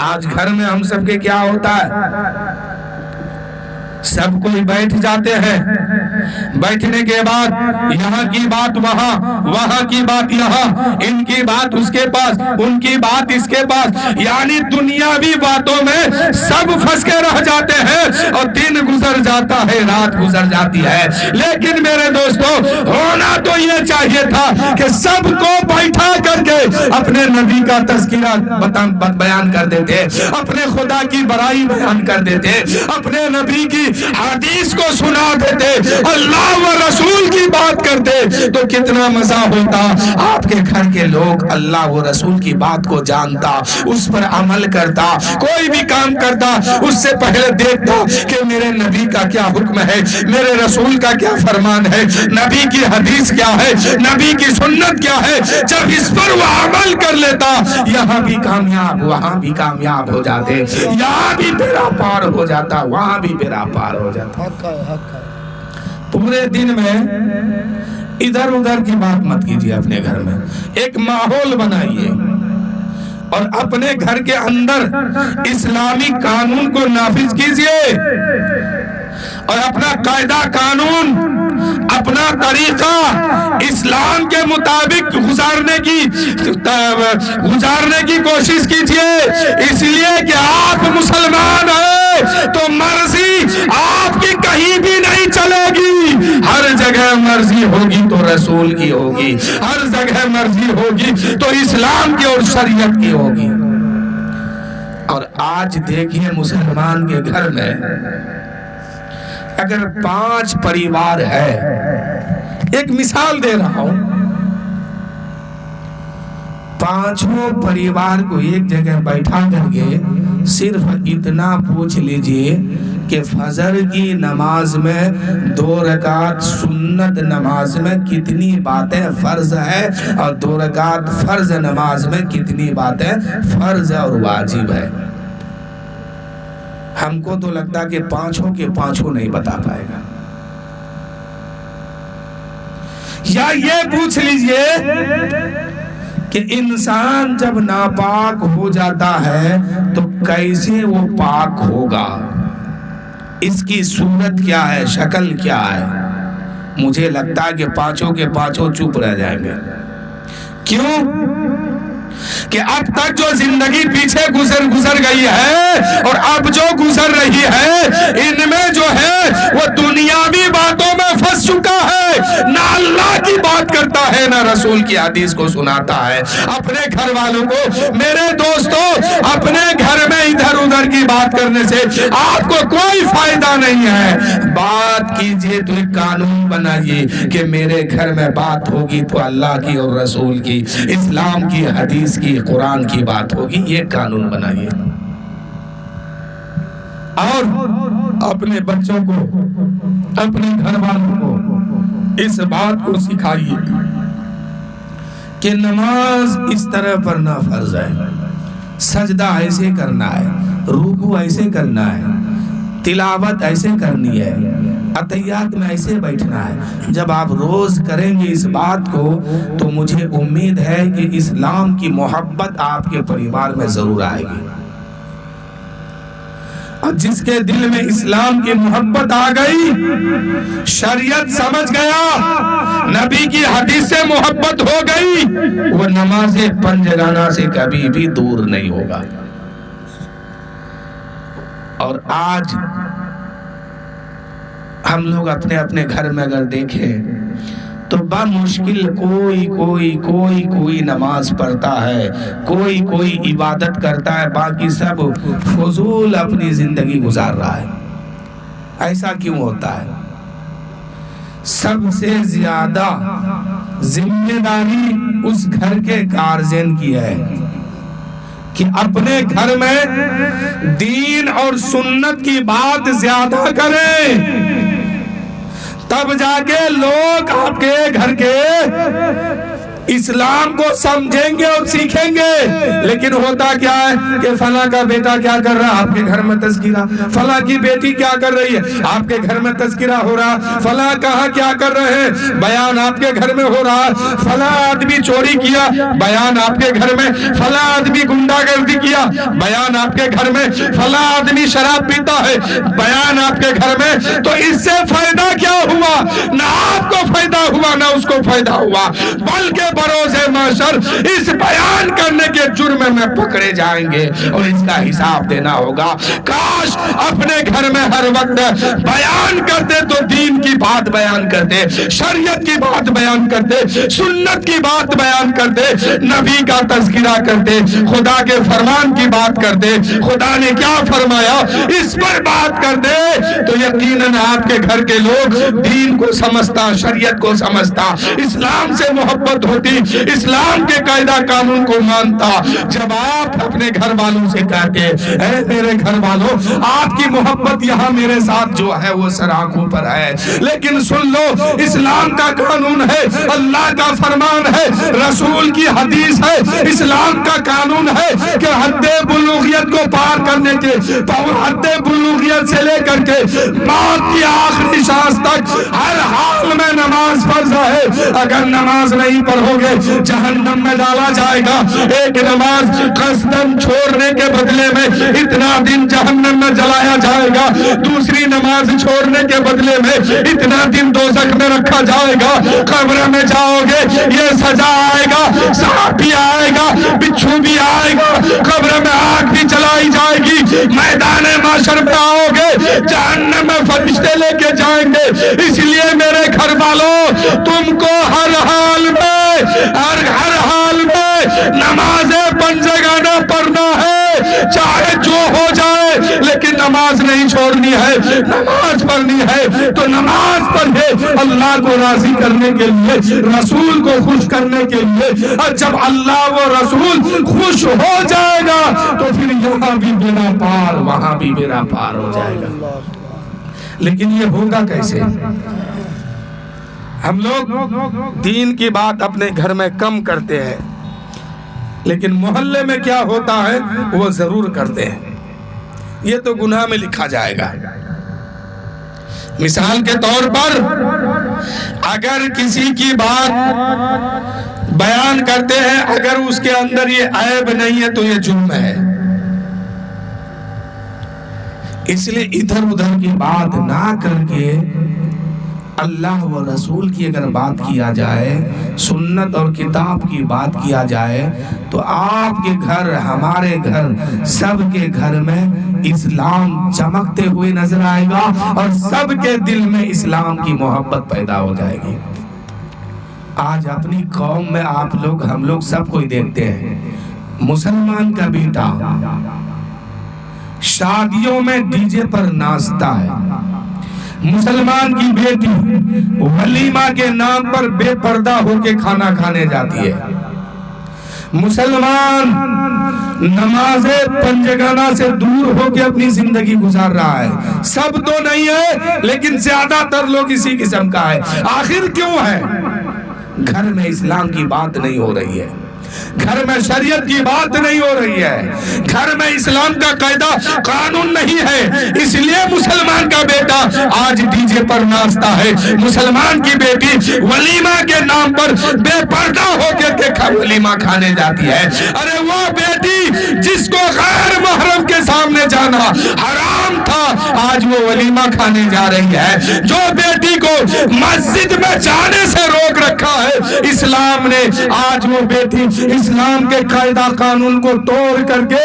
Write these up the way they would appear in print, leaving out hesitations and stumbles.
آج گھر میں ہم سب کے کیا ہوتا ہے؟ سب کوئی بیٹھ جاتے ہیں، بیٹھنے کے بعد یہاں کی بات وہاں، وہاں کی بات یہاں، ان کی بات اس کے پاس، ان کی بات اس کے پاس، یعنی دنیاوی باتوں میں سب پھنس کے رہ جاتے ہیں اور دن گزر جاتا ہے، رات گزر جاتی ہے۔ لیکن میرے دوستو، ہونا تو یہ چاہیے تھا کہ سب کو بیٹھا کر کے اپنے نبی کا تذکرہ بیان کر دیتے، اپنے خدا کی بڑائی بیان کر دیتے، اپنے نبی کی حدیث کو سنا دیتے، اللہ و رسول کی بات کرتے، تو کتنا مزہ ہوتا۔ آپ کے گھر کے لوگ اللہ و رسول کی بات کو جانتا، اس پر عمل کرتا، کوئی بھی کام کرتا اس سے پہلے دیکھتا کہ میرے نبی کا کیا حکم ہے، میرے رسول کا کیا فرمان ہے، نبی کی حدیث کیا ہے، نبی کی سنت کیا ہے۔ جب اس پر وہ عمل کر لیتا، یہاں بھی کامیاب وہاں بھی کامیاب ہو جاتے، یہاں بھی بیڑا پار ہو جاتا وہاں بھی بیڑا پار ہو جاتا۔ پورے دن میں ادھر ادھر کی بات مت کیجیے، اپنے گھر میں ایک ماحول بنائیے اور اپنے گھر کے اندر اسلامی قانون کو نافذ کیجیے اور اپنا قاعدہ قانون، اپنا طریقہ اسلام کے مطابق گزارنے کی کوشش کیجیے، اس لیے کہ آپ مسلمان ہیں تو مرضی آپ کی کہیں بھی نہیں چلے گی، ہر جگہ مرضی ہوگی تو رسول کی ہوگی، ہر جگہ مرضی ہوگی تو اسلام کی اور شریعت کی ہوگی۔ اور آج دیکھیے مسلمان کے گھر میں اگر 5 پریوار ہے، ایک مثال دے رہا ہوں، 5 پریوار کو ایک جگہ بیٹھا کر کے صرف اتنا پوچھ لیجئے کہ فجر کی نماز میں 2 رکعت سنت نماز میں کتنی باتیں فرض ہے اور 2 رکعت فرض نماز میں کتنی باتیں فرض اور واجب ہے۔ ہم کو تو لگتا کہ 5 کے 5 نہیں بتا پائے گا۔ یا یہ پوچھ لیجئے کہ انسان جب ناپاک ہو جاتا ہے تو کیسے وہ پاک ہوگا، اس کی صورت کیا ہے، شکل کیا ہے؟ مجھے لگتا ہے کہ 5 کے 5 چپ رہ جائیں گے۔ کیوں؟ کہ اب تک جو زندگی پیچھے گزر گئی ہے اور اب جو گزر رہی ہے، ان میں جو ہے وہ دنیاوی باتوں میں پھنس چکا ہے، نہ اللہ کی بات کرتا ہے نہ رسول کی حدیث کو سناتا ہے۔ اپنے گھر والوں کو، میرے دوستو، اپنے گھر میں ادھر ادھر کی بات کرنے سے آپ کو کوئی فائدہ نہیں ہے۔ بات کیجئے تو ایک قانون بنائیے کہ میرے گھر میں بات ہوگی تو اللہ کی اور رسول کی، اسلام کی، حدیث کی، قرآن کی بات ہوگی، یہ قانون بنائیے۔ اور اپنے بچوں کو، اپنے گھر والوں کو اس بات کو سکھائیے کہ نماز اس طرح پڑھنا فرض ہے، سجدہ ایسے کرنا ہے، رکوع ایسے کرنا ہے، تلاوت ایسے کرنی ہے، اتحیات میں ایسے بیٹھنا ہے۔ جب آپ روز کریں گے اس بات کو تو مجھے امید ہے کہ اسلام کی محبت آپ کے پریوار میں ضرور آئے گی، اور جس کے دل میں اسلام کی محبت آ گئی، شریعت سمجھ گیا، نبی کی حدیث سے محبت ہو گئی، وہ نماز پنجگانہ سے کبھی بھی دور نہیں ہوگا۔ اور آج ہم لوگ اپنے اپنے گھر میں اگر دیکھیں تو بمشکل کوئی نماز پڑھتا ہے، کوئی عبادت کرتا ہے، باقی سب فضول اپنی زندگی گزار رہا ہے۔ ایسا کیوں ہوتا ہے؟ سب سے زیادہ ذمہ داری اس گھر کے گارجین کی ہے کہ اپنے گھر میں دین اور سنت کی بات زیادہ کریں، تب جا کے لوگ آپ کے گھر کے اسلام کو سمجھیں گے اور سیکھیں گے، لیکن ہوتا کیا ہے کہ فلاں کا بیٹا کیا کر رہا، آپ کے گھر میں تذکرہ، فلاں کی بیٹی کیا کر رہی ہے، آپ کے گھر میں تذکرہ ہو رہا، فلاں کہاں کیا کر رہے ہیں، بیان آپ کے گھر میں ہو رہا، فلاں آدمی چوری کیا، بیان آپ کے گھر میں، فلاں آدمی گنڈا گردی کیا، بیان آپ کے گھر میں، فلاں آدمی شراب پیتا ہے، بیان آپ کے گھر میں۔ تو اس سے فائدہ کیا ہوا؟ نہ آپ کو فائدہ ہوا نہ اس کو فائدہ ہوا، بلکہ بروز محشر اس بیان کرنے کے جرم میں پکڑے جائیں گے اور اس کا حساب دینا ہوگا۔ کاش اپنے گھر میں ہر وقت بیان کرتے تو دین کی بات بیان کرتے، شریعت کی بات بیان کرتے، سنت کی بات بیان کرتے، نبی کا تذکرہ کرتے، خدا کے فرمان کی بات کرتے، خدا نے کیا فرمایا اس پر بات کرتے، تو یقیناً آپ کے گھر کے لوگ دین کو سمجھتا، شریعت کو سمجھتا، اسلام سے محبت ہوتی، اسلام کے قاعدہ قانون کو مانتا۔ جب آپ اپنے گھر والوں سے کہتے اے میرے گھر والوں، آپ کی محبت یہاں میرے ساتھ جو ہے وہ سر آنکھوں پر ہے، لیکن سن لو اسلام کا قانون ہے، اللہ کا فرمان ہے، رسول کی حدیث ہے، اسلام کا قانون ہے کہ حد بلوغیت کو پار کرنے کے، حد بلوغیت سے لے کر کے موت کی آخری سانس تک ہر حال میں نماز فرض ہے۔ اگر نماز نہیں پڑھو گے جہنم میں ڈالا جائے گا۔ ایک نماز قصداً چھوڑنے کے بدلے میں اتنا دن جہنم میں جلایا جائے گا، دوسری نماز چھوڑنے کے بدلے میں اتنا دن دوزخ میں رکھا جائے گا۔ قبر میں جاؤ گے یہ سزا آئے گا، سانپ بھی آئے گا، بچھو بھی آئے گا، قبر میں آگ بھی چلائی جائے گی، میدان محشر میں آؤ گے جہنم میں فرشتے لے کے جائیں گے۔ اس لیے میرے گھر والوں تم کو ہر حال میں نمازیں پنجگانہ پڑھنا ہے، چاہے جو ہو جائے، لیکن نماز نہیں چھوڑنی ہے، نماز پڑھنی ہے تو نماز پڑھے اللہ کو راضی کرنے کے لیے، رسول کو خوش کرنے کے لیے، اور جب اللہ و رسول خوش ہو جائے گا تو پھر یہاں بھی بیڑا پار وہاں بھی بیڑا پار ہو جائے گا۔ لیکن یہ ہوگا کیسے؟ ہم لوگ دین کی بات اپنے گھر میں کم کرتے ہیں، لیکن محلے میں کیا ہوتا ہے وہ ضرور کرتے ہیں، یہ تو گناہ میں لکھا جائے گا۔ مثال کے طور پر اگر کسی کی بات بیان کرتے ہیں، اگر اس کے اندر یہ عیب نہیں ہے تو یہ جرم ہے۔ اس لیے ادھر ادھر کی بات نہ کر کے اللہ و رسول کی اگر بات کیا جائے، سنت اور کتاب کی بات کیا جائے، تو آپ کے گھر، ہمارے گھر، سب کے گھر میں اسلام چمکتے ہوئے نظر آئے گا اور سب کے دل میں اسلام کی محبت پیدا ہو جائے گی۔ آج اپنی قوم میں آپ لوگ، ہم لوگ سب کوئی دیکھتے ہیں، مسلمان کا بیٹا شادیوں میں ڈی جے پر ناچتا ہے، مسلمان کی بیٹی ولیمہ کے نام پر بے پردہ ہو کے کھانا کھانے جاتی ہے، مسلمان نماز پنجگانہ سے دور ہو کے اپنی زندگی گزار رہا ہے۔ سب تو نہیں ہے لیکن زیادہ تر لوگ اسی قسم کا ہے۔ آخر کیوں ہے؟ گھر میں اسلام کی بات نہیں ہو رہی ہے، گھر میں شریعت کی بات نہیں ہو رہی ہے، گھر میں اسلام کا قاعدہ قانون نہیں ہے، اس لیے مسلمان کا بیٹا آج ڈی جے پر ناچتا ہے، مسلمان کی بیٹی ولیمہ کے نام پر بے پردہ ہو کے ولیمہ کھانے جاتی ہے۔ ارے وہ بیٹی جس کو غیر محرم کے سامنے جانا حرام تھا، آج وہ ولیمہ کھانے جا رہی ہے۔ جو بیٹی کو مسجد میں جانے سے روک رکھا ہے اسلام نے، آج وہ بیٹی اسلام کے قاعدہ قانون کو توڑ کر کے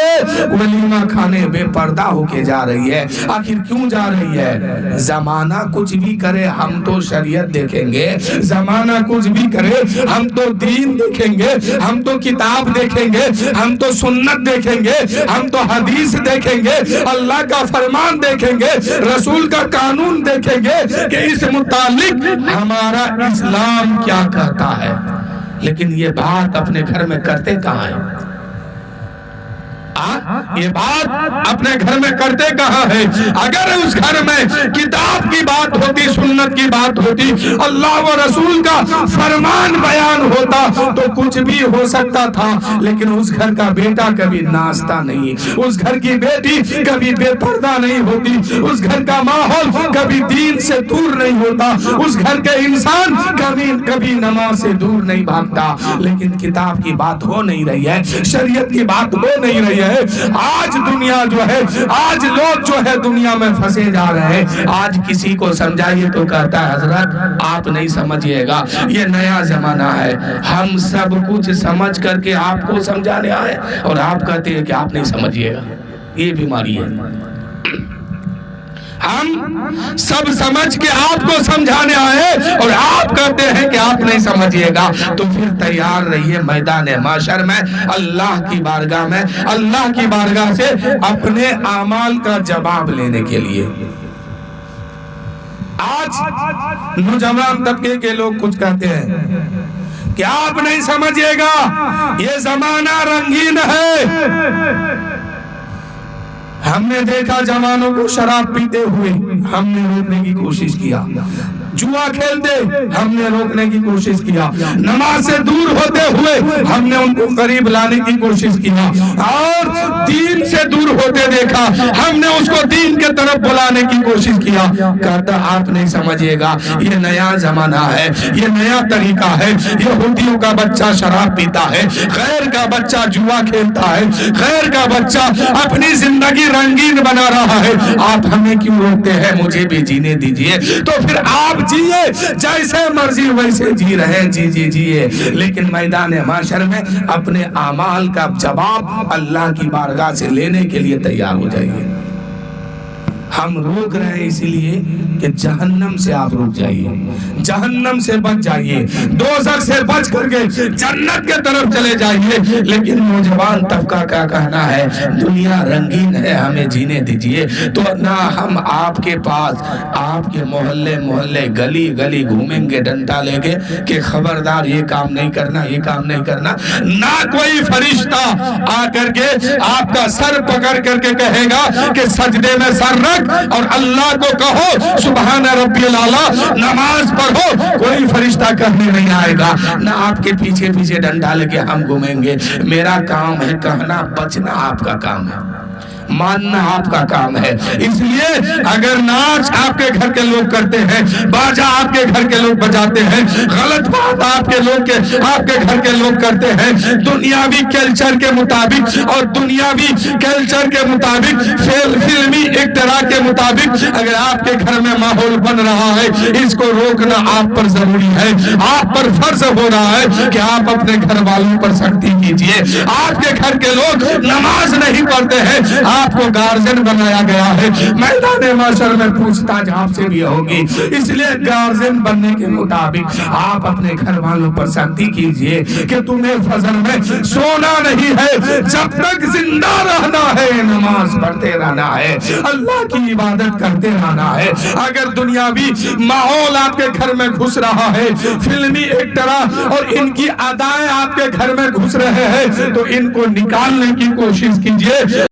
ولیمہ کھانے بے پردہ ہو کے جا رہی ہے۔ آخر کیوں جا رہی ہے؟ زمانہ کچھ بھی کرے ہم تو شریعت دیکھیں گے، زمانہ کچھ بھی کرے ہم تو دین دیکھیں گے، ہم تو کتاب دیکھیں گے، ہم تو سنت دیکھیں گے، ہم تو حدیث دیکھیں گے، اللہ کا فرمان دیکھیں گے، رسول کا قانون دیکھیں گے کہ اس متعلق ہمارا اسلام کیا کہتا ہے۔ لیکن یہ بات اپنے گھر میں کرتے کہاں ہیں؟ یہ بات اپنے گھر میں کرتے کہاں ہے؟ اگر اس گھر میں کتاب کی بات ہوتی، سنت کی بات ہوتی، اللہ و رسول کا فرمان بیان ہوتا تو کچھ بھی ہو سکتا تھا، لیکن اس گھر کا بیٹا کبھی ناچتا نہیں، اس گھر کی بیٹی کبھی بے پردہ نہیں ہوتی، اس گھر کا ماحول کبھی دین سے دور نہیں ہوتا، اس گھر کے انسان کبھی نماز سے دور نہیں بھاگتا۔ لیکن کتاب کی بات ہو نہیں رہی ہے، شریعت کی بات ہو نہیں رہی ہے۔ آج دنیا جو ہے، آج لوگ جو ہے دنیا میں پھنسے جا رہے ہیں۔ آج کسی کو سمجھائیے تو کہتا ہے حضرت آپ نہیں سمجھیے گا، یہ نیا زمانہ ہے۔ ہم سب کچھ سمجھ کر کے آپ کو سمجھانے آئے اور آپ کہتے ہیں کہ آپ نہیں سمجھیے گا، یہ بیماری ہے۔ ہم سب سمجھ کے آپ کو سمجھانے آئے اور آپ کہتے ہیں کہ آپ نہیں سمجھیے گا، تو پھر تیار رہیے میدان محشر میں، اللہ کی بارگاہ میں، اللہ کی بارگاہ سے اپنے اعمال کا جواب لینے کے لیے۔ آج نوجوان طبقے کے لوگ کچھ کہتے ہیں کہ آپ نہیں سمجھیے گا، یہ زمانہ رنگین ہے۔ ہم نے دیکھا جوانوں کو شراب پیتے ہوئے، ہم نے روکنے کی کوشش کیا، جوا کھیلتے ہم نے روکنے کی کوشش کیا، نماز سے دور ہوتے ہوئے ہم نے ان کو قریب لانے کی کوشش کیا، اور دین سے دور ہوتے دیکھا ہم نے اس کو دین کے طرف بلانے کی کوشش کیا۔ کہتا آپ نہیں سمجھیے گا، یہ نیا زمانہ ہے، یہ نیا طریقہ ہے، یہودیوں کا بچہ شراب پیتا ہے، غیر کا بچہ جوا کھیلتا ہے، غیر کا بچہ اپنی زندگی رنگین بنا رہا ہے، آپ ہمیں کیوں روکتے ہیں؟ مجھے بھی جینے دیجئے۔ تو پھر آپ جیئے، جیسے مرضی ویسے جی رہے، جیئے، لیکن میدان محشر میں اپنے اعمال کا جواب اللہ کی بارگاہ سے لینے کے لیے تیار ہو جائیے۔ ہم روک رہے ہیں اسی لیے کہ جہنم سے آپ رک جائیے، جہنم سے بچ جائیے، دوزخ سے بچ کر کے جنت کے طرف چلے جائیے۔ لیکن نوجوان طبقہ کا کہنا ہے دنیا رنگین ہے، ہمیں جینے دیجئے، تو نہ ہم آپ کے پاس آپ کے محلے گلی گلی گھومیں گے ڈنڈا لے کے کہ خبردار یہ کام نہیں کرنا، یہ کام نہیں کرنا۔ نہ کوئی فرشتہ آ کر کے آپ کا سر پکڑ کر کے کہے گا کہ سجدے میں سر رکھ اور اللہ کو کہو سبحان ربی الاعلی، نماز پڑھو، کوئی فرشتہ کہنے نہیں آئے گا۔ نہ آپ کے پیچھے پیچھے ڈنڈا لے کے ہم گھومیں گے۔ میرا کام ہے کہنا، بچنا آپ کا کام ہے، ماننا آپ کا کام ہے۔ اس لیے اگر ناچ آپ کے گھر کے لوگ کرتے ہیں، باجا آپ کے گھر کے لوگ بجاتے ہیں، غلط بات آپ کے گھر کے لوگ کرتے ہیں، دنیاوی کلچر کے مطابق اور دنیاوی کلچر کے مطابق، فلمی اختراع کے مطابق اگر آپ کے گھر میں ماحول بن رہا ہے، اس کو روکنا آپ پر ضروری ہے۔ آپ پر فرض ہو رہا ہے کہ آپ اپنے گھر والوں پر سختی کیجئے۔ آپ کے گھر کے لوگ نماز نہیں پڑھتے ہیں، آپ کو گارجن بنایا گیا ہے، میدان محشر میں پوچھتاچھ آپ سے بھی ہوگی۔ اس لیے گارجن بننے کے مطابق آپ اپنے گھر والوں پر سختی کیجئے کہ تمہیں فجر میں سونا نہیں ہے، جب تک زندہ رہنا ہے نماز پڑھتے رہنا ہے، اللہ کی عبادت کرتے رہنا ہے۔ اگر دنیاوی ماحول آپ کے گھر میں گھس رہا ہے، فلمی اختراع اور ان کی ادائیں آپ کے گھر میں گھس رہے ہیں، تو ان کو نکالنے کی کوشش کیجئے۔